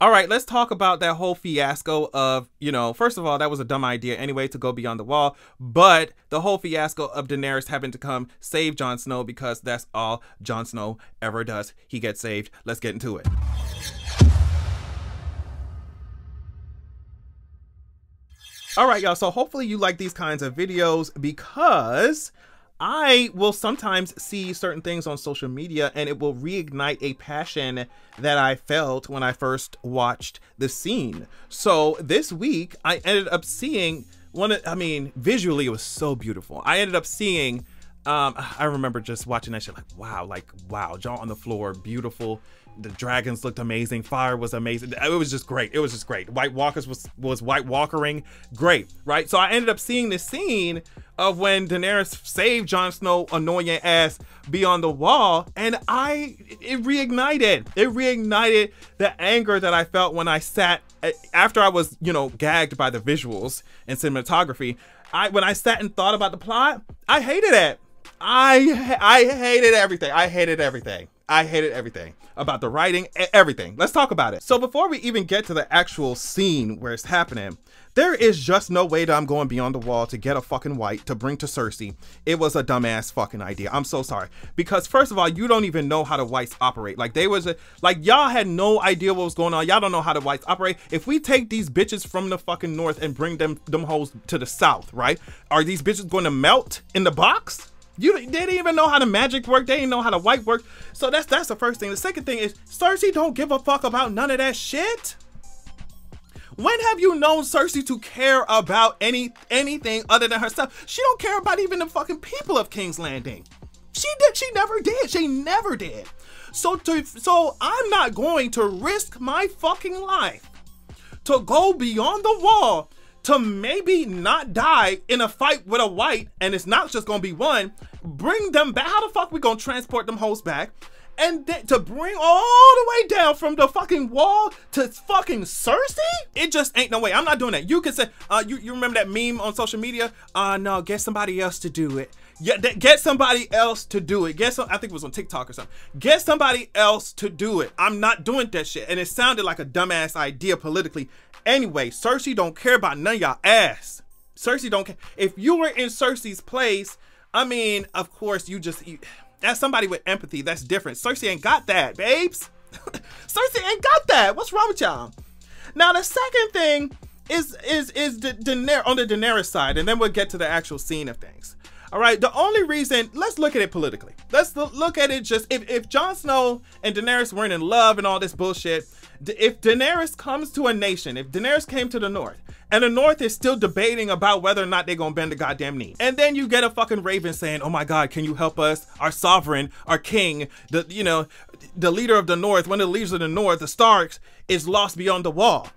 All right, let's talk about that whole fiasco of, first of all, that was a dumb idea anyway to go beyond the wall, but the whole fiasco of Daenerys having to come save Jon Snow because that's all Jon Snow ever does. He gets saved. Let's get into it. All right, y'all, so hopefully you like these kinds of videos because I will sometimes see certain things on social media and it will reignite a passion that I felt when I first watched the scene. So this week I ended up seeing visually it was so beautiful. I ended up seeing, I remember just watching that shit like, wow, Jon on the floor, beautiful. The dragons looked amazing. Fire was amazing. It was just great. It was just great. White Walkers was White Walkering. Great, right? So I ended up seeing this scene of when Daenerys saved Jon Snow annoying ass beyond the wall, and it reignited the anger that I felt when I sat after I was, gagged by the visuals and cinematography. When I sat and thought about the plot, I hated it. I hated everything. I hated everything about the writing, everything. Let's talk about it. So before we even get to the actual scene where it's happening, there is just no way that I'm going beyond the wall to get a fucking white to bring to Cersei. It was a dumbass fucking idea. I'm so sorry. Because first of all, you don't even know how the whites operate. Y'all had no idea what was going on. Y'all don't know how the whites operate. If we take these bitches from the fucking north and bring them hoes to the south, right? Are these bitches going to melt in the box? They didn't even know how the magic worked. They didn't know how the white worked. So that's the first thing. The second thing is Cersei don't give a fuck about none of that shit. When have you known Cersei to care about anything other than herself? She don't care about even the fucking people of King's Landing. She never did. She never did. So I'm not going to risk my fucking life to go beyond the wall to maybe not die in a fight with a white, and it's not just gonna be one, bring them back. How the fuck we gonna transport them hoes back? And then to bring all the way down from the fucking wall to fucking Cersei? It just ain't no way. I'm not doing that. You can say, you remember that meme on social media? No, get somebody else to do it. Yeah, get somebody else to do it. I think it was on TikTok or something. Get somebody else to do it. I'm not doing that shit. And it sounded like a dumbass idea politically. Anyway, Cersei don't care about none of y'all ass. Cersei don't care. If you were in Cersei's place, of course, that's somebody with empathy. That's different. Cersei ain't got that, babes. Cersei ain't got that. What's wrong with y'all? Now, the second thing is on the Daenerys side, and then we'll get to the actual scene of things. All right, the only reason, let's look at it politically. Let's look at it just, if Jon Snow and Daenerys weren't in love and all this bullshit, if Daenerys comes to a nation, if Daenerys came to the north, and the north is still debating about whether or not they're gonna bend the goddamn knee, and then you get a fucking raven saying, oh my god, can you help us? Our sovereign, our king, the leader of the north, one of the leaders of the north, the Starks, is lost beyond the wall.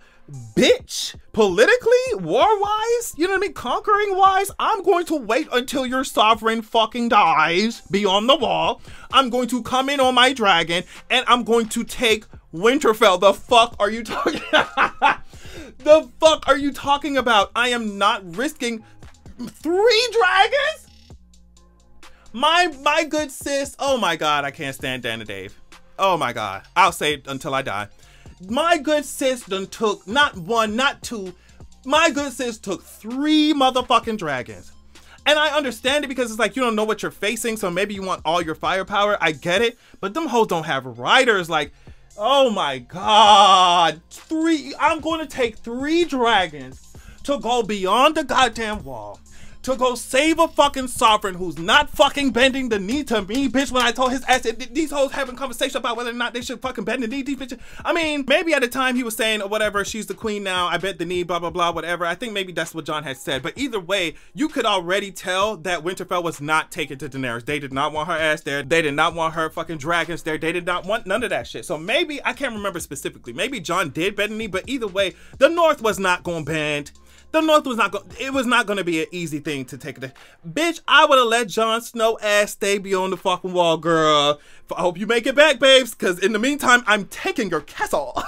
Bitch, politically, war-wise, conquering-wise, I'm going to wait until your sovereign fucking dies beyond the wall. I'm going to come in on my dragon, and I'm going to take Winterfell. The fuck are you talking The fuck are you talking about? I am not risking 3 dragons? My good sis, oh my god, I can't stand Dan and Dave. Oh my god, I'll say it until I die. My good sis done took not 1, not 2. My good sis took 3 motherfucking dragons. And I understand it because it's like you don't know what you're facing, so maybe you want all your firepower. I get it. But them hoes don't have riders. Like, oh my god. I'm going to take 3 dragons to go beyond the goddamn wall. To go save a fucking sovereign who's not fucking bending the knee to me, bitch. When I told his ass, these hoes having conversation about whether or not they should fucking bend the knee, these bitches. Maybe at the time he was saying or whatever, she's the queen now, I bent the knee, blah, blah, blah, whatever. I think maybe that's what Jon had said. But either way, you could already tell that Winterfell was not taken to Daenerys. They did not want her ass there. They did not want her fucking dragons there. They did not want none of that shit. So maybe, I can't remember specifically, maybe Jon did bend the knee, but either way, the North was not going to bend. The North was not going. It was not going to be an easy thing to take it. Bitch, I would have let Jon Snow ass stay beyond the fucking wall, girl. I hope you make it back, babes. Because in the meantime, I'm taking your castle.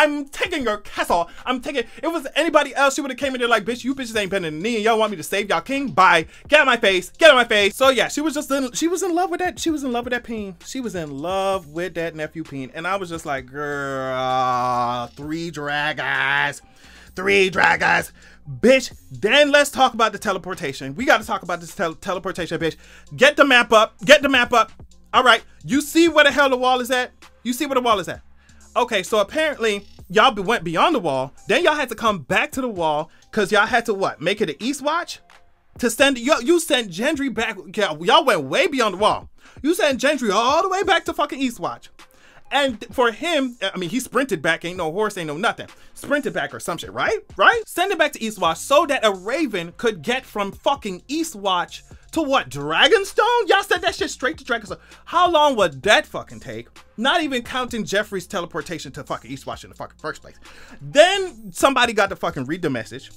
I'm taking your castle. I'm taking, if it was anybody else, she would have came in there like, bitch, you bitches ain't bending the knee and y'all want me to save y'all king? Bye. Get out of my face. Get out of my face. So yeah, she was in love with that. She was in love with that peen. She was in love with that nephew peen. And I was just like, girl, 3 dragons. 3 dragons. Bitch, then let's talk about the teleportation. We got to talk about this teleportation, bitch. Get the map up. Get the map up. All right. You see where the hell the wall is at? You see where the wall is at? Okay, so apparently y'all went beyond the wall. Then y'all had to come back to the wall because y'all had to what? Make it an East Watch? To send, you sent Gendry back. Y'all went way beyond the wall. You sent Gendry all the way back to fucking East Watch. And for him, I mean, he sprinted back, ain't no horse, ain't no nothing. Sprinted back or some shit, right? Right? Send it back to Eastwatch so that a Raven could get from fucking Eastwatch to what? Dragonstone? Y'all said that shit straight to Dragonstone. How long would that fucking take? Not even counting Jeffrey's teleportation to fucking Eastwatch in the fucking first place. Then somebody got to fucking read the message.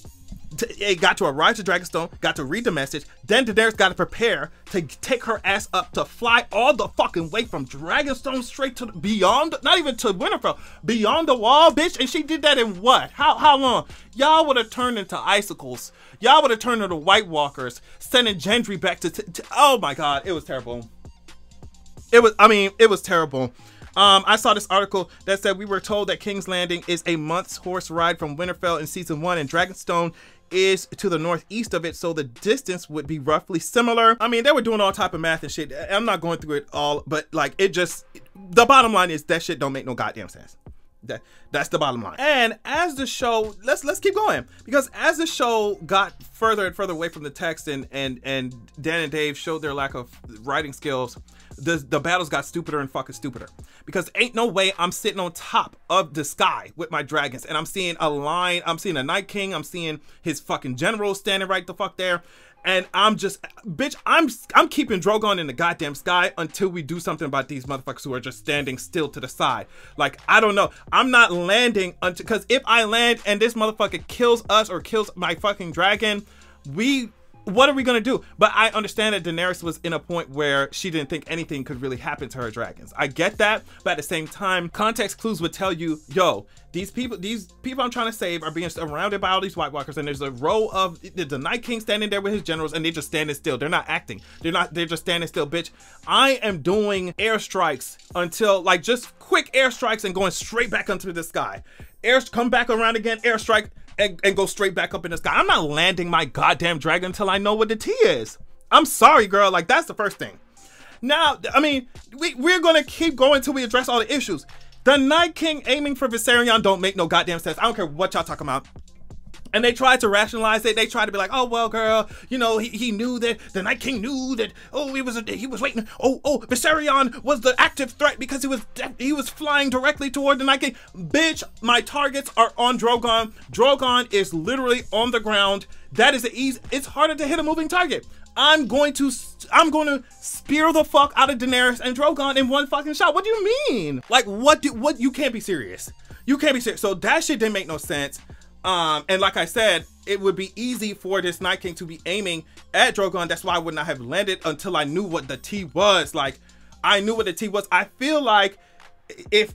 It got to arrive to Dragonstone, got to read the message, then Daenerys got to prepare to take her ass up to fly all the fucking way from Dragonstone straight to beyond, not even to Winterfell, beyond the wall, bitch. And she did that in what? How long? Y'all would have turned into icicles. Y'all would have turned into White Walkers, sending Gendry back to oh my God, it was terrible. It was terrible. I saw this article that said we were told that King's Landing is a month's horse ride from Winterfell in season 1 and Dragonstone is to the northeast of it, so the distance would be roughly similar. I mean, they were doing all type of math and shit. I'm not going through it all, but like it just, the bottom line is that shit don't make no goddamn sense. That's the bottom line. And as the show, let's keep going, because as the show got further and further away from the text and Dan and Dave showed their lack of writing skills, the battles got stupider and fucking stupider, because ain't no way I'm sitting on top of the sky with my dragons and I'm seeing a line, I'm seeing a Night King, I'm seeing his fucking general standing right the fuck there. And I'm just, bitch, I'm keeping Drogon in the goddamn sky until we do something about these motherfuckers who are just standing still to the side. Like, I don't know. I'm not landing until, because if I land and this motherfucker kills us or kills my fucking dragon, what are we gonna do? But I understand that Daenerys was in a point where she didn't think anything could really happen to her dragons. I get that, but at the same time, context clues would tell you, yo, these people I'm trying to save are being surrounded by all these White Walkers, and there's a row of the Night King standing there with his generals, and they're just standing still. They're not acting. They're just standing still, bitch. I am doing airstrikes until, like, just quick airstrikes and going straight back into the sky. Come back around again, airstrike, and go straight back up in the sky. I'm not landing my goddamn dragon until I know what the T is. I'm sorry, girl. Like, that's the first thing. Now, I mean, we're gonna keep going till we address all the issues. The Night King aiming for Viserion don't make no goddamn sense. I don't care what y'all talking about. And they tried to rationalize it. They tried to be like, oh, well, girl, you know, he knew that, the Night King knew that, oh, he was waiting. Oh, Viserion was the active threat because he was flying directly toward the Night King. Bitch, my targets are on Drogon. Drogon is literally on the ground. That is it's harder to hit a moving target. I'm going to spear the fuck out of Daenerys and Drogon in one fucking shot. What do you mean? Like, what, you can't be serious. You can't be serious. So that shit didn't make no sense. And like I said, it would be easy for this Night King to be aiming at Drogon. That's why I would not have landed until I knew what the T was. Like, I knew what the T was. I feel like if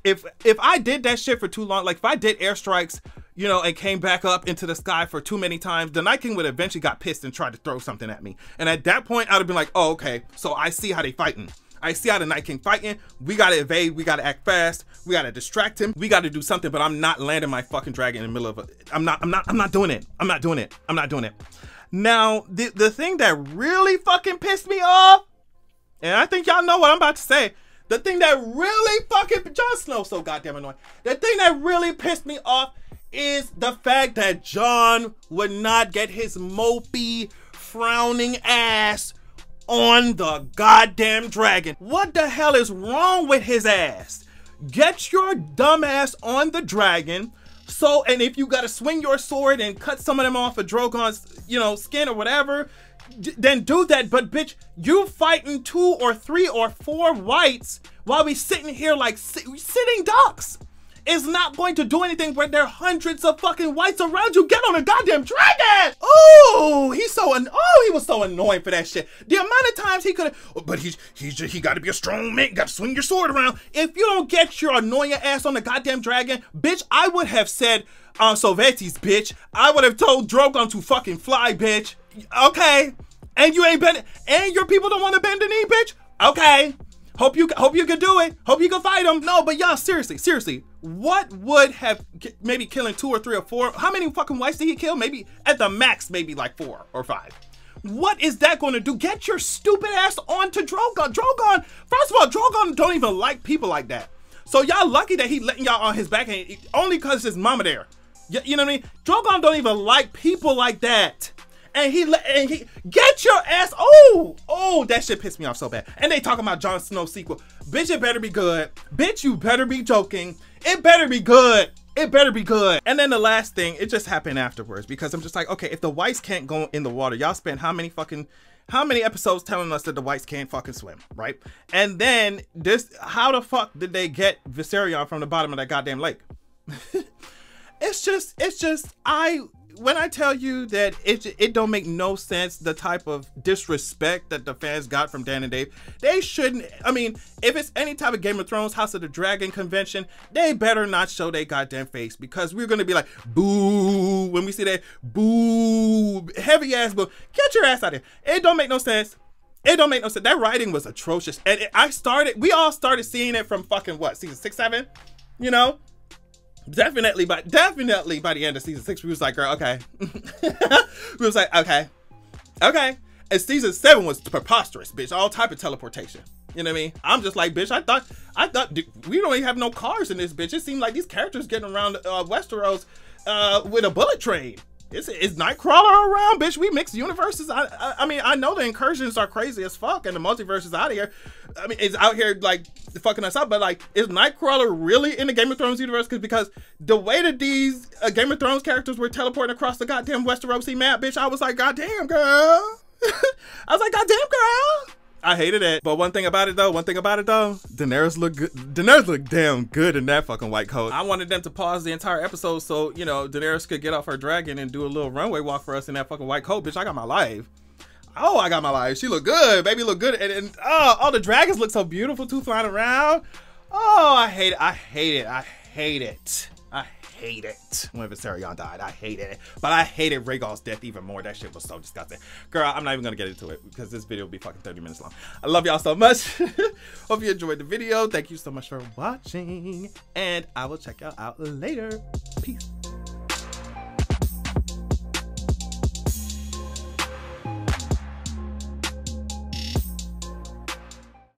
I did that shit for too long, like if I did airstrikes, you know, and came back up into the sky for too many times, the Night King would eventually got pissed and tried to throw something at me. And at that point, I'd have been like, oh, okay, so I see how they fighting. I see how the Night King fighting. We gotta evade. We gotta act fast. We gotta distract him. We gotta do something. But I'm not landing my fucking dragon in the middle of it. I'm not doing it. I'm not doing it. I'm not doing it. Now, the thing that really fucking pissed me off, and I think y'all know what I'm about to say. The thing that really fucking, Jon Snow's so goddamn annoying. The thing that really pissed me off is the fact that Jon would not get his mopey, frowning ass on the goddamn dragon. What the hell is wrong with his ass? Get your dumb ass on the dragon. So, and if you gotta swing your sword and cut some of them off of Drogon's, you know, skin or whatever, then do that. But bitch, you fighting 2 or 3 or 4 whites while we sitting here like sitting ducks. is not going to do anything when there are hundreds of fucking whites around you. Get on a goddamn dragon! Oh, he was so annoying for that shit. The amount of times he could have, but he got to be a strong man, got to swing your sword around. If you don't get your annoying ass on the goddamn dragon, bitch, I would have said, Sovetis, bitch. I would have told Drogon to fucking fly, bitch. Okay. And you ain't been, and your people don't want to bend the knee, bitch. Okay. Hope you can do it. Hope you can fight him. No, but y'all, seriously, what would have maybe killing 2 or 3 or 4? How many fucking whites did he kill? Maybe at the max, maybe like 4 or 5. What is that going to do? Get your stupid ass onto Drogon. Drogon, first of all, Drogon don't even like people like that. So y'all lucky that he letting y'all on his back, and only because his mama there. You know what I mean? Drogon don't even like people like that. And he get your ass. Oh, that shit pissed me off so bad. And they talking about Jon Snow sequel. Bitch, it better be good. Bitch, you better be joking. It better be good. It better be good. And then the last thing, it just happened afterwards, because I'm just like, okay, if the whites can't go in the water, y'all spent how many episodes telling us that the whites can't fucking swim, right? And then how the fuck did they get Viserion from the bottom of that goddamn lake? When I tell you that it don't make no sense, the type of disrespect that the fans got from Dan and Dave, they shouldn't. I mean, if it's any type of Game of Thrones, House of the Dragon convention, they better not show their goddamn face, because we're gonna be like, boo, when we see that, boo, heavy ass boo. Get your ass out of here. It don't make no sense. It don't make no sense. That writing was atrocious. And we all started seeing it from fucking what, season 6, 7? You know? Definitely by the end of season 6, we was like, girl, okay. We was like, okay. And season 7 was preposterous, bitch. All type of teleportation. You know what I mean? I'm just like, bitch, I thought we don't even have no cars in this bitch. It seemed like these characters getting around Westeros with a bullet train. Is Nightcrawler around, bitch? We mix universes. I mean, I know the incursions are crazy as fuck, and the multiverse is out of here. I mean, it's out here like fucking us up. But like, is Nightcrawler really in the Game of Thrones universe? Because the way that these Game of Thrones characters were teleporting across the goddamn Westerosi map, bitch, I was like, goddamn, girl. I was like, goddamn, girl. I hated it. But one thing about it though, Daenerys looked good. Daenerys looked damn good in that fucking white coat. I wanted them to pause the entire episode so, you know, Daenerys could get off her dragon and do a little runway walk for us in that fucking white coat. Bitch, I got my life. Oh, I got my life. She looked good. Baby looked good. And oh, all the dragons look so beautiful too, flying around. Oh, I hate it. I hate it. I hate it. I hate it when Viserion died. I hated it. But I hated Rhaegal's death even more. That shit was so disgusting. Girl, I'm not even gonna get into it because this video will be fucking 30 minutes long. I love y'all so much. Hope you enjoyed the video. Thank you so much for watching. And I will check y'all out later. Peace.